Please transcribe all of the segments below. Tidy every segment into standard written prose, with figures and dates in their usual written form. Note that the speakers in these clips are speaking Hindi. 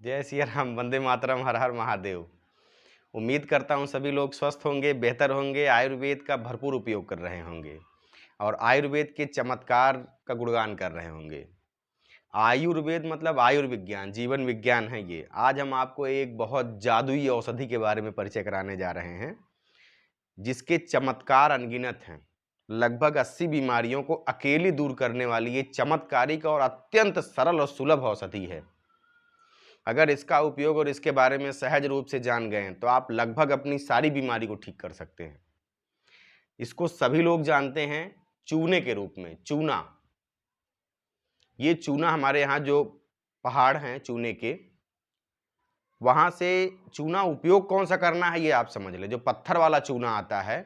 जय सिया राम, वंदे मातरम, हर हर महादेव। उम्मीद करता हूँ सभी लोग स्वस्थ होंगे, बेहतर होंगे, आयुर्वेद का भरपूर उपयोग कर रहे होंगे और आयुर्वेद के चमत्कार का गुणगान कर रहे होंगे। आयुर्वेद मतलब आयुर्विज्ञान, जीवन विज्ञान है ये। आज हम आपको एक बहुत जादुई औषधि के बारे में परिचय कराने जा रहे हैं, जिसके चमत्कार अनगिनत हैं। लगभग 80 बीमारियों को अकेले दूर करने वाली ये चमत्कारिक और अत्यंत सरल और सुलभ औषधि है। अगर इसका उपयोग और इसके बारे में सहज रूप से जान गए तो आप लगभग अपनी सारी बीमारी को ठीक कर सकते हैं। इसको सभी लोग जानते हैं चूने के रूप में। चूना, ये चूना हमारे यहाँ जो पहाड़ हैं चूने के, वहाँ से चूना उपयोग कौन सा करना है ये आप समझ लें। जो पत्थर वाला चूना आता है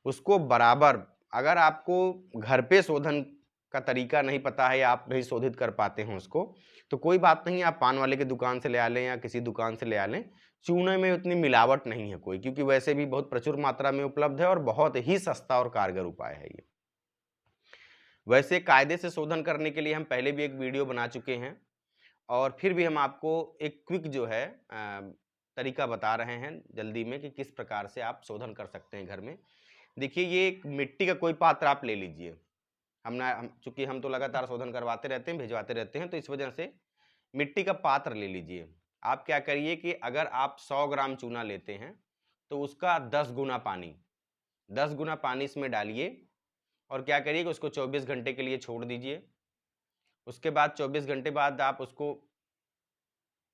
उसको बराबर, अगर आपको घर पे शोधन का तरीका नहीं पता है या आप नहीं शोधित कर पाते हैं उसको, तो कोई बात नहीं, आप पान वाले की दुकान से ले आ लें या किसी दुकान से ले आ लें। चूने में उतनी मिलावट नहीं है कोई, क्योंकि वैसे भी बहुत प्रचुर मात्रा में उपलब्ध है और बहुत ही सस्ता और कारगर उपाय है ये। वैसे कायदे से शोधन करने के लिए हम पहले भी एक वीडियो बना चुके हैं और फिर भी हम आपको एक क्विक जो है तरीका बता रहे हैं जल्दी में कि किस प्रकार से आप शोधन कर सकते हैं घर में। देखिए, ये एक मिट्टी का कोई पात्र आप ले लीजिए। चूंकि हम तो लगातार शोधन करवाते रहते हैं, भिजवाते रहते हैं, तो इस वजह से मिट्टी का पात्र ले लीजिए। आप क्या करिए कि अगर आप 100 ग्राम चूना लेते हैं तो उसका 10 गुना पानी, 10 गुना पानी इसमें डालिए और क्या करिए कि उसको 24 घंटे के लिए छोड़ दीजिए। उसके बाद 24 घंटे बाद आप उसको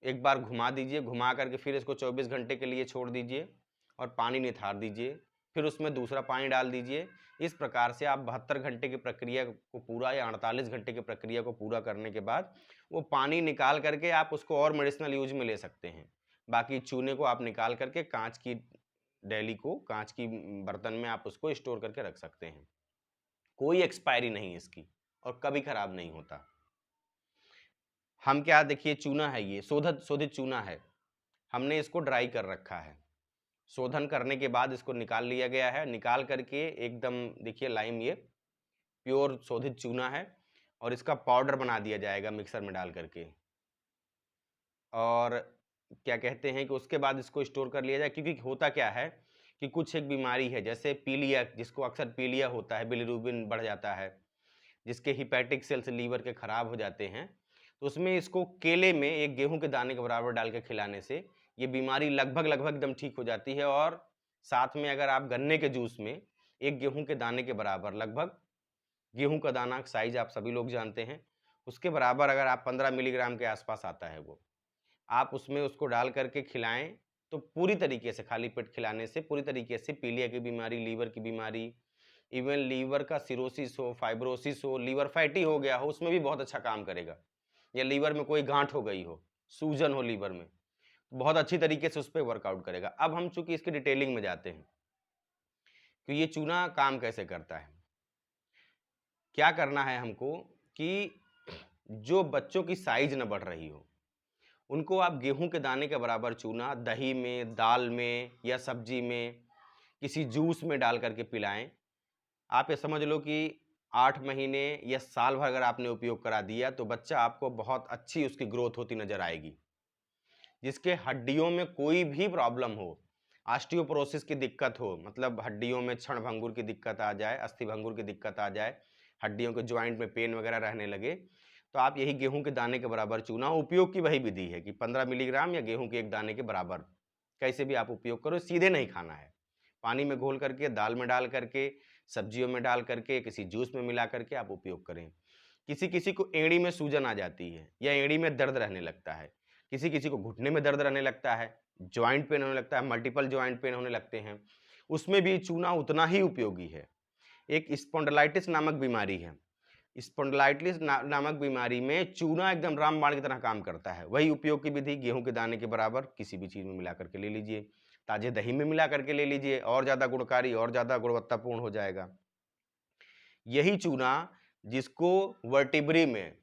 एक बार घुमा दीजिए, घुमा करके फिर इसको 24 घंटे के लिए छोड़ दीजिए और पानी निथार दीजिए। फिर उसमें दूसरा पानी डाल दीजिए। इस प्रकार से आप 72 घंटे की प्रक्रिया को पूरा या 48 घंटे की प्रक्रिया को पूरा करने के बाद वो पानी निकाल करके आप उसको और मेडिसिनल यूज में ले सकते हैं। बाकी चूने को आप निकाल करके कांच की डैली को, कांच की बर्तन में आप उसको स्टोर करके रख सकते हैं। कोई एक्सपायरी नहीं है इसकी और कभी खराब नहीं होता। हम क्या, देखिए चूना है, ये शोधित चूना है। हमने इसको ड्राई कर रखा है। शोधन करने के बाद इसको निकाल लिया गया है। निकाल करके एकदम देखिए लाइम, ये प्योर शोधित चूना है और इसका पाउडर बना दिया जाएगा मिक्सर में डाल करके। और क्या कहते हैं कि उसके बाद इसको स्टोर कर लिया जाए, क्योंकि होता क्या है कि कुछ एक बीमारी है जैसे पीलिया, जिसको अक्सर पीलिया होता है, बिलिरुबिन बढ़ जाता है, जिसके हिपैटिक सेल्स लीवर के खराब हो जाते हैं, तो उसमें इसको केले में एक गेहूं के दाने के बराबर डाल के खिलाने से ये बीमारी लगभग एकदम ठीक हो जाती है। और साथ में अगर आप गन्ने के जूस में एक गेहूं के दाने के बराबर, लगभग गेहूं का दाना साइज आप सभी लोग जानते हैं, उसके बराबर अगर आप 15 मिलीग्राम के आसपास आता है वो, आप उसमें उसको डाल करके खिलाएं, तो पूरी तरीके से खाली पेट खिलाने से पूरी तरीके से पीलिया की बीमारी, लीवर की बीमारी, इवन लीवर का सिरोसिस हो, फाइब्रोसिस हो, लीवर फैटी हो गया हो, उसमें भी बहुत अच्छा काम करेगा। या लीवर में कोई गांठ हो गई हो, सूजन हो लीवर में, बहुत अच्छी तरीके से उस पर वर्कआउट करेगा। अब हम चूंकि इसकी डिटेलिंग में जाते हैं कि ये चूना काम कैसे करता है। क्या करना है हमको कि जो बच्चों की साइज न बढ़ रही हो, उनको आप गेहूं के दाने के बराबर चूना दही में, दाल में या सब्जी में, किसी जूस में डाल करके पिलाएं। आप ये समझ लो कि 8 महीने या साल भर अगर आपने उपयोग करा दिया तो बच्चा आपको बहुत अच्छी उसकी ग्रोथ होती नजर आएगी। जिसके हड्डियों में कोई भी प्रॉब्लम हो, ऑस्टियोपोरोसिस की दिक्कत हो, मतलब हड्डियों में क्षण भंगुर की दिक्कत आ जाए, अस्थि भंगुर की दिक्कत आ जाए, हड्डियों के ज्वाइंट में पेन वगैरह रहने लगे, तो आप यही गेहूं के दाने के बराबर चूना, उपयोग की वही विधि है कि 15 मिलीग्राम या गेहूं के एक दाने के बराबर कैसे भी आप उपयोग करो, सीधे नहीं खाना है। पानी में घोल करके, दाल में डाल करके, सब्जियों में डाल करके, किसी जूस में मिला करके आप उपयोग करें। किसी किसी को एड़ी में सूजन आ जाती है या एड़ी में दर्द रहने लगता है, किसी किसी को घुटने में दर्द रहने लगता है, ज्वाइंट पेन होने लगता है, मल्टीपल ज्वाइंट पेन होने लगते हैं, उसमें भी चूना उतना ही उपयोगी है। एक स्पॉन्डिलाइटिस नामक बीमारी है, स्पॉन्डिलाइटिस नामक बीमारी में चूना एकदम रामबाण की तरह काम करता है। वही उपयोग की विधि, गेहूं के दाने के बराबर किसी भी चीज में मिला करके ले लीजिए, ताजे दही में मिला करके ले लीजिए, और ज्यादा गुणकारी और ज्यादा गुणवत्तापूर्ण हो जाएगा। यही चूना जिसको वर्टिब्री में,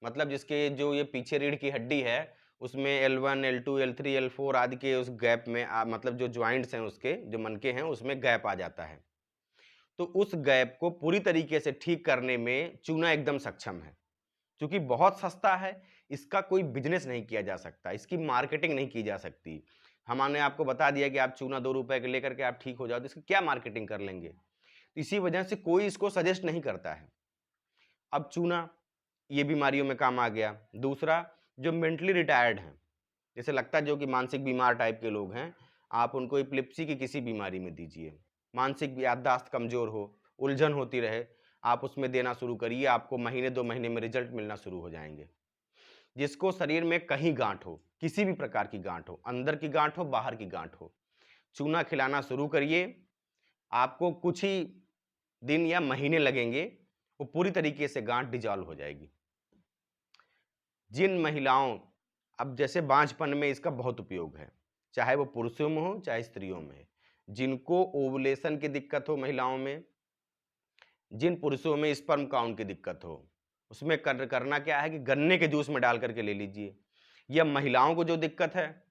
मतलब जिसके जो ये पीछे रीढ़ की हड्डी है उसमें L1, L2, L3, L4 आदि के उस गैप में मतलब जो ज्वाइंट्स हैं उसके जो मनके हैं उसमें गैप आ जाता है, तो उस गैप को पूरी तरीके से ठीक करने में चूना एकदम सक्षम है। क्योंकि बहुत सस्ता है, इसका कोई बिजनेस नहीं किया जा सकता, इसकी मार्केटिंग नहीं की जा सकती। हमने आपको बता दिया कि आप चूना 2 रुपए के लेकर के आप ठीक हो जाओ, तो इसकी क्या मार्केटिंग कर लेंगे? इसी वजह से कोई इसको सजेस्ट नहीं करता है। अब चूना ये बीमारियों में काम आ गया। दूसरा, जो मेंटली रिटायर्ड हैं, जैसे लगता है जो कि मानसिक बीमार टाइप के लोग हैं, आप उनको एपिलेप्सी की किसी बीमारी में दीजिए, मानसिक याददाश्त कमजोर हो, उलझन होती रहे, आप उसमें देना शुरू करिए, आपको महीने 2 महीने में रिजल्ट मिलना शुरू हो जाएंगे। जिसको शरीर में कहीं गांठ हो, किसी भी प्रकार की गांठ हो, अंदर की गांठ हो, बाहर की गांठ हो, चूना खिलाना शुरू करिए। आपको कुछ ही दिन या महीने लगेंगे, वो पूरी तरीके से गांठ डिजॉल्व हो जाएगी। जिन महिलाओं, अब जैसे बांझपन में इसका बहुत उपयोग है, चाहे वो पुरुषों में हो चाहे स्त्रियों में, जिनको ओवुलेशन की दिक्कत हो महिलाओं में, जिन पुरुषों में स्पर्म काउंट की दिक्कत हो, उसमें करना क्या है कि गन्ने के जूस में डाल करके ले लीजिए। या महिलाओं को जो दिक्कत है,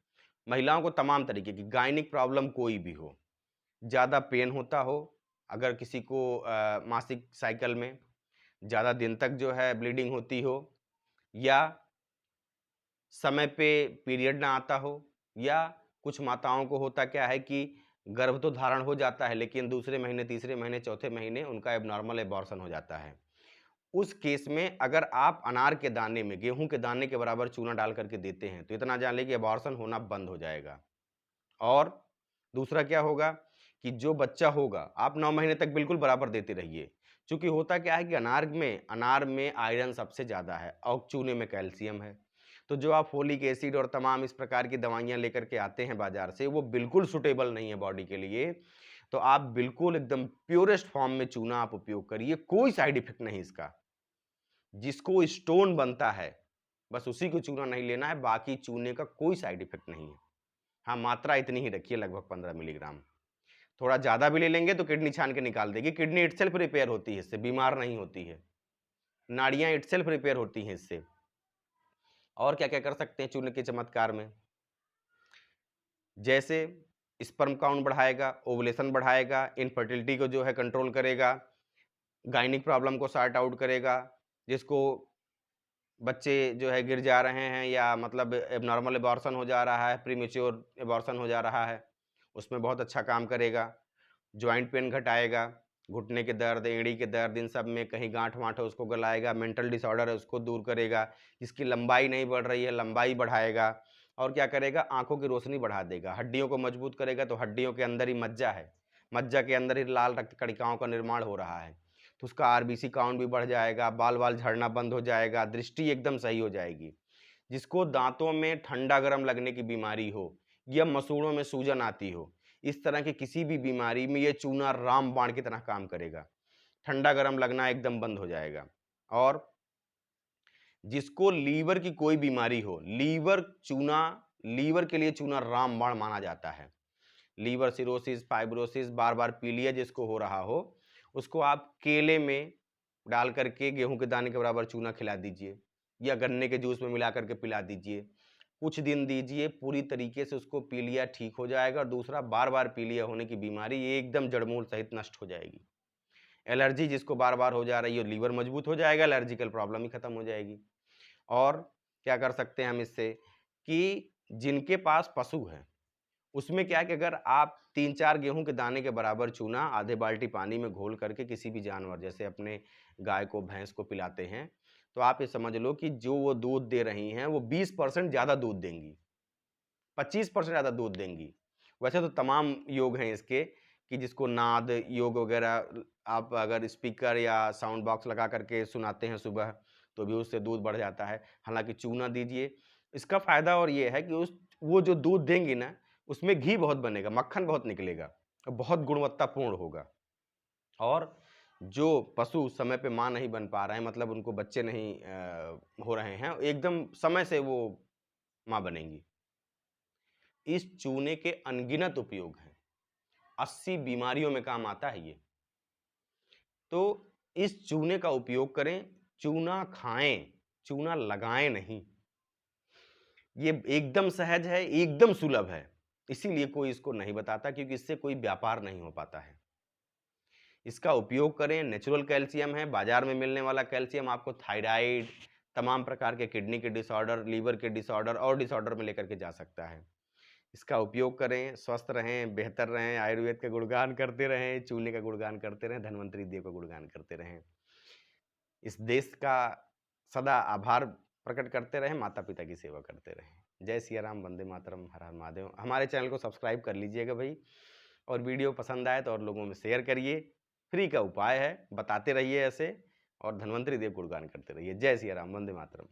महिलाओं को तमाम तरीके की गायनिक प्रॉब्लम कोई भी हो, ज़्यादा पेन होता हो, अगर किसी को मासिक साइकिल में ज़्यादा दिन तक जो है ब्लीडिंग होती हो, या समय पे पीरियड ना आता हो, या कुछ माताओं को होता क्या है कि गर्भ तो धारण हो जाता है लेकिन दूसरे महीने, तीसरे महीने, चौथे महीने उनका एबनॉर्मल एबॉर्शन हो जाता है। उस केस में अगर आप अनार के दाने में गेहूं के दाने के बराबर चूना डाल करके देते हैं तो इतना जान लें कि एबॉर्शन होना बंद हो जाएगा। और दूसरा क्या होगा कि जो बच्चा होगा, आप 9 महीने तक बिल्कुल बराबर देते रहिए। क्योंकि होता क्या है कि अनार में आयरन सबसे ज़्यादा है और चूने में कैल्शियम है। तो जो आप फोलिक एसिड और तमाम इस प्रकार की दवाइयाँ लेकर के आते हैं बाजार से, वो बिल्कुल सूटेबल नहीं है बॉडी के लिए। तो आप बिल्कुल एकदम प्योरेस्ट फॉर्म में चूना आप उपयोग करिए, कोई साइड इफेक्ट नहीं इसका। जिसको स्टोन बनता है बस उसी को चूना नहीं लेना है, बाकी चूने का कोई साइड इफेक्ट नहीं है। हाँ, मात्रा इतनी ही रखिए, लगभग 15 मिलीग्राम। थोड़ा ज़्यादा भी ले लेंगे तो किडनी छान के निकाल देगी। किडनी इटसेल्फ रिपेयर होती है इससे, बीमार नहीं होती है। नाड़ियाँ इटसेल्फ रिपेयर होती हैं इससे। और क्या क्या कर सकते हैं चूने के चमत्कार में? जैसे स्पर्म काउंट बढ़ाएगा, ओवुलेशन बढ़ाएगा, इनफर्टिलिटी को जो है कंट्रोल करेगा, गायनिक प्रॉब्लम को सॉर्ट आउट करेगा, जिसको बच्चे जो है गिर जा रहे हैं या मतलब एबनॉर्मल एबॉर्शन हो जा रहा है, प्रीमेच्योर एबॉर्शन हो जा रहा है, उसमें बहुत अच्छा काम करेगा। जॉइंट पेन घटाएगा, घुटने के दर्द, एड़ी के दर्द, इन सब में कहीं गांठ वाँठ है उसको गलाएगा, मेंटल डिसऑर्डर है उसको दूर करेगा, जिसकी लंबाई नहीं बढ़ रही है लंबाई बढ़ाएगा। और क्या करेगा, आंखों की रोशनी बढ़ा देगा, हड्डियों को मजबूत करेगा। तो हड्डियों के अंदर ही मज्जा है, मज्जा के अंदर ही लाल रक्त कणिकाओं का निर्माण हो रहा है, तो उसका आरबीसी काउंट भी बढ़ जाएगा, बाल बाल झड़ना बंद हो जाएगा, दृष्टि एकदम सही हो जाएगी। जिसको दांतों में ठंडा गर्म लगने की बीमारी हो या मसूड़ों में सूजन आती हो, इस तरह की किसी भी बीमारी में ये चूना रामबाण की तरह काम करेगा, ठंडा गर्म लगना एकदम बंद हो जाएगा। और जिसको लीवर की कोई बीमारी हो, लीवर के लिए चूना रामबाण माना जाता है। लीवर सिरोसिस, फाइब्रोसिस, बार बार पीलिया जिसको हो रहा हो, उसको आप केले में डाल करके गेहूं के दाने के बराबर चूना खिला दीजिए या गन्ने के जूस में मिला करके पिला दीजिए। कुछ दिन दीजिए, पूरी तरीके से उसको पीलिया ठीक हो जाएगा। और दूसरा, बार बार पीलिया होने की बीमारी ये एकदम जड़मूल सहित नष्ट हो जाएगी। एलर्जी जिसको बार बार हो जा रही है, लीवर मजबूत हो जाएगा, एलर्जिकल प्रॉब्लम ही खत्म हो जाएगी। और क्या कर सकते हैं हम इससे कि जिनके पास पशु है, उसमें क्या है कि अगर आप 3-4 गेहूं के दाने के बराबर चूना आधे बाल्टी पानी में घोल करके किसी भी जानवर, जैसे अपने गाय को, भैंस को पिलाते हैं, तो आप ये समझ लो कि जो वो दूध दे रही हैं वो 20% ज़्यादा दूध देंगी, 25% ज़्यादा दूध देंगी। वैसे तो तमाम योग हैं इसके कि जिसको नाद योग वगैरह आप अगर स्पीकर या साउंड बॉक्स लगा करके सुनाते हैं सुबह, तो भी उससे दूध बढ़ जाता है। हालांकि चूना दीजिए, इसका फ़ायदा और ये है कि वो जो दूध देंगी ना, उसमें घी बहुत बनेगा, मक्खन बहुत निकलेगा और बहुत गुणवत्तापूर्ण होगा। और जो पशु समय पे माँ नहीं बन पा रहे हैं, मतलब उनको बच्चे नहीं हो रहे हैं, एकदम समय से वो माँ बनेंगी। इस चूने के अनगिनत उपयोग हैं, 80 बीमारियों में काम आता है ये। तो इस चूने का उपयोग करें, चूना खाएं, चूना लगाएं नहीं। ये एकदम सहज है, एकदम सुलभ है, इसीलिए कोई इसको नहीं बताता, क्योंकि इससे कोई व्यापार नहीं हो पाता है। इसका उपयोग करें, नेचुरल कैल्शियम है, बाजार में मिलने वाला कैल्शियम आपको थायराइड, तमाम प्रकार के किडनी के डिसऑर्डर, लीवर के डिसऑर्डर और डिसऑर्डर में लेकर के जा सकता है। इसका उपयोग करें, स्वस्थ रहें, बेहतर रहें, आयुर्वेद का गुणगान करते रहें, चूने का गुणगान करते रहें, धन्वंतरी देव का गुणगान करते रहें। इस देश का सदा आभार प्रकट करते रहें, माता-पिता की सेवा करते रहें। जय सिया राम, वंदे मातरम, हर हर महादेव। हमारे चैनल को सब्सक्राइब कर लीजिएगा भाई, और वीडियो पसंद आए तो और लोगों में शेयर करिए। फ्री का उपाय है, बताते रहिए ऐसे, और धन्वंतरी देव गुणगान करते रहिए। जय सिया राम, वंदे मातरम।